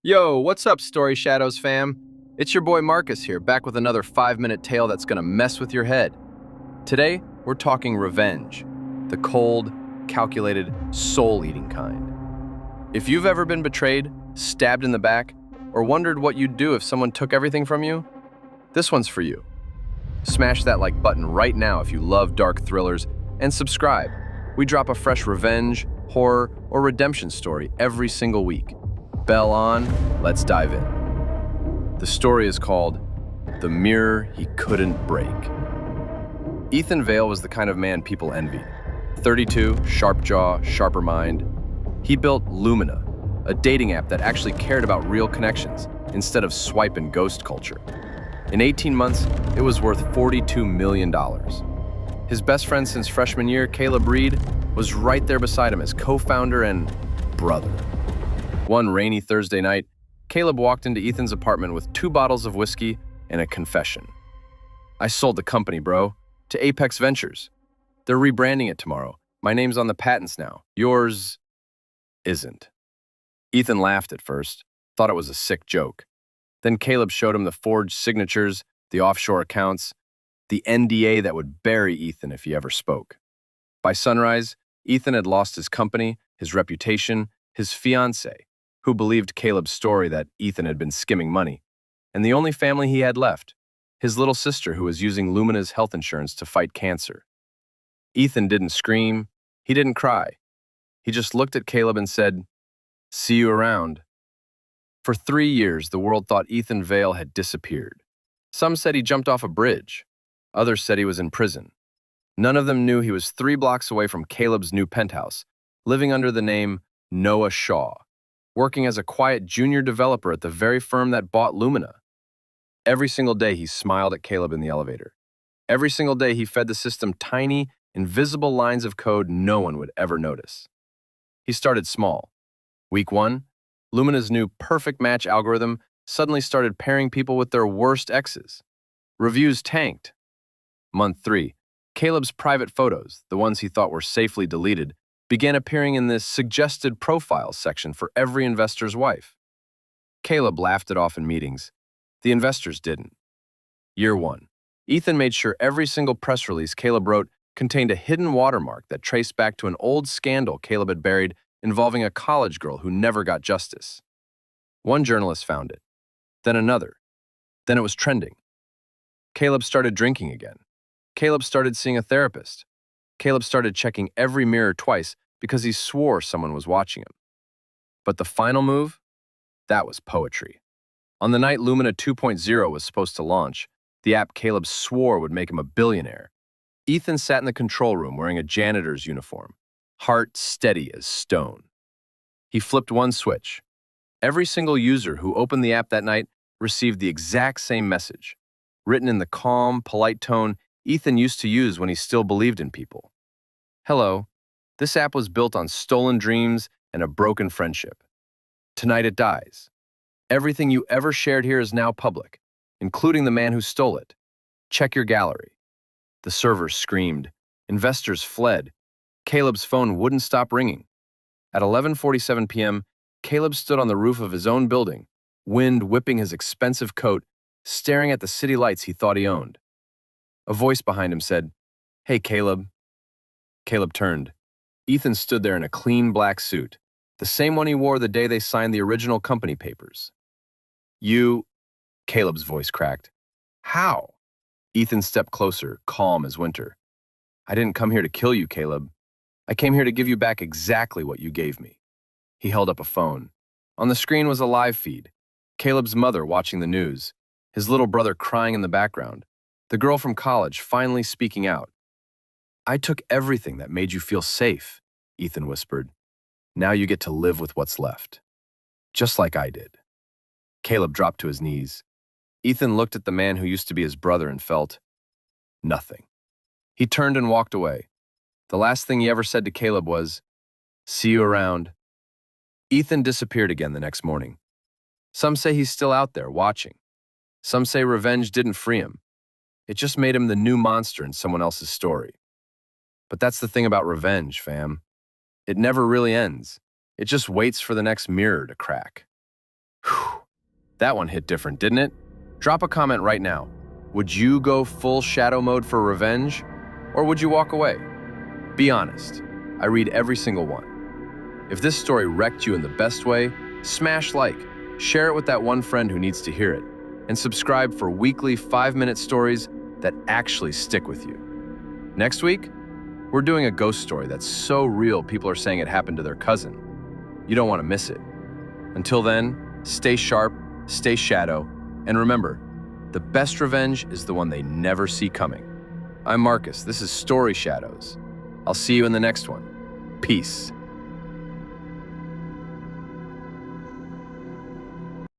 Yo, what's up, Story Shadows fam? It's your boy Marcus here, back with another 5-minute tale that's gonna mess with your head. Today, we're talking revenge, the cold, calculated, soul-eating kind. If you've ever been betrayed, stabbed in the back, or wondered what you'd do if someone took everything from you, this one's for you. Smash that like button right now if you love dark thrillers, and subscribe. We drop a fresh revenge, horror, or redemption story every single week. Bell on, let's dive in. The story is called The Mirror He Couldn't Break. Ethan Vale was the kind of man people envied. 32, sharp jaw, sharper mind. He built Lumina, a dating app that actually cared about real connections instead of swipe and ghost culture. In 18 months, it was worth $42 million. His best friend since freshman year, Caleb Reed, was right there beside him as co-founder and brother. One rainy Thursday night, Caleb walked into Ethan's apartment with 2 bottles of whiskey and a confession. "I sold the company, bro, to Apex Ventures. They're rebranding it tomorrow. My name's on the patents now. Yours isn't." Ethan laughed at first, thought it was a sick joke. Then Caleb showed him the forged signatures, the offshore accounts, the NDA that would bury Ethan if he ever spoke. By sunrise, Ethan had lost his company, his reputation, his fiancée, who believed Caleb's story that Ethan had been skimming money, and the only family he had left, his little sister who was using Lumina's health insurance to fight cancer. Ethan didn't scream, he didn't cry. He just looked at Caleb and said, "See you around." For 3 years, the world thought Ethan Vale had disappeared. Some said he jumped off a bridge. Others said he was in prison. None of them knew he was 3 blocks away from Caleb's new penthouse, living under the name Noah Shaw, working as a quiet junior developer at the very firm that bought Lumina. Every single day he smiled at Caleb in the elevator. Every single day he fed the system tiny, invisible lines of code no one would ever notice. He started small. Week 1, Lumina's new perfect match algorithm suddenly started pairing people with their worst exes. Reviews tanked. Month 3, Caleb's private photos, the ones he thought were safely deleted, began appearing in this suggested profiles section for every investor's wife. Caleb laughed it off in meetings. The investors didn't. Year 1. Ethan made sure every single press release Caleb wrote contained a hidden watermark that traced back to an old scandal Caleb had buried involving a college girl who never got justice. One journalist found it, then another. Then it was trending. Caleb started drinking again. Caleb started seeing a therapist. Caleb started checking every mirror twice because he swore someone was watching him. But the final move? That was poetry. On the night Lumina 2.0 was supposed to launch, the app Caleb swore would make him a billionaire, Ethan sat in the control room wearing a janitor's uniform, heart steady as stone. He flipped one switch. Every single user who opened the app that night received the exact same message, written in the calm, polite tone Ethan used to use when he still believed in people. "Hello, this app was built on stolen dreams and a broken friendship. Tonight it dies. Everything you ever shared here is now public, including the man who stole it. Check your gallery." The servers screamed. Investors fled. Caleb's phone wouldn't stop ringing. At 11:47 p.m., Caleb stood on the roof of his own building, wind whipping his expensive coat, staring at the city lights he thought he owned. A voice behind him said, "Hey, Caleb." Caleb turned. Ethan stood there in a clean black suit, the same one he wore the day they signed the original company papers. "You," Caleb's voice cracked. "How?" Ethan stepped closer, calm as winter. "I didn't come here to kill you, Caleb. I came here to give you back exactly what you gave me." He held up a phone. On the screen was a live feed. Caleb's mother watching the news, his little brother crying in the background, the girl from college finally speaking out. "I took everything that made you feel safe," Ethan whispered. "Now you get to live with what's left. Just like I did." Caleb dropped to his knees. Ethan looked at the man who used to be his brother and felt nothing. He turned and walked away. The last thing he ever said to Caleb was, "See you around." Ethan disappeared again the next morning. Some say he's still out there watching. Some say revenge didn't free him. It just made him the new monster in someone else's story. But that's the thing about revenge, fam. It never really ends. It just waits for the next mirror to crack. Whew. That one hit different, didn't it? Drop a comment right now. Would you go full shadow mode for revenge? Or would you walk away? Be honest. I read every single one. If this story wrecked you in the best way, smash like, share it with that one friend who needs to hear it, and subscribe for weekly 5-minute stories that actually stick with you. Next week, we're doing a ghost story that's so real people are saying it happened to their cousin. You don't want to miss it. Until then, stay sharp, stay shadow, and remember, the best revenge is the one they never see coming. I'm Marcus. This is Story Shadows. I'll see you in the next one. Peace.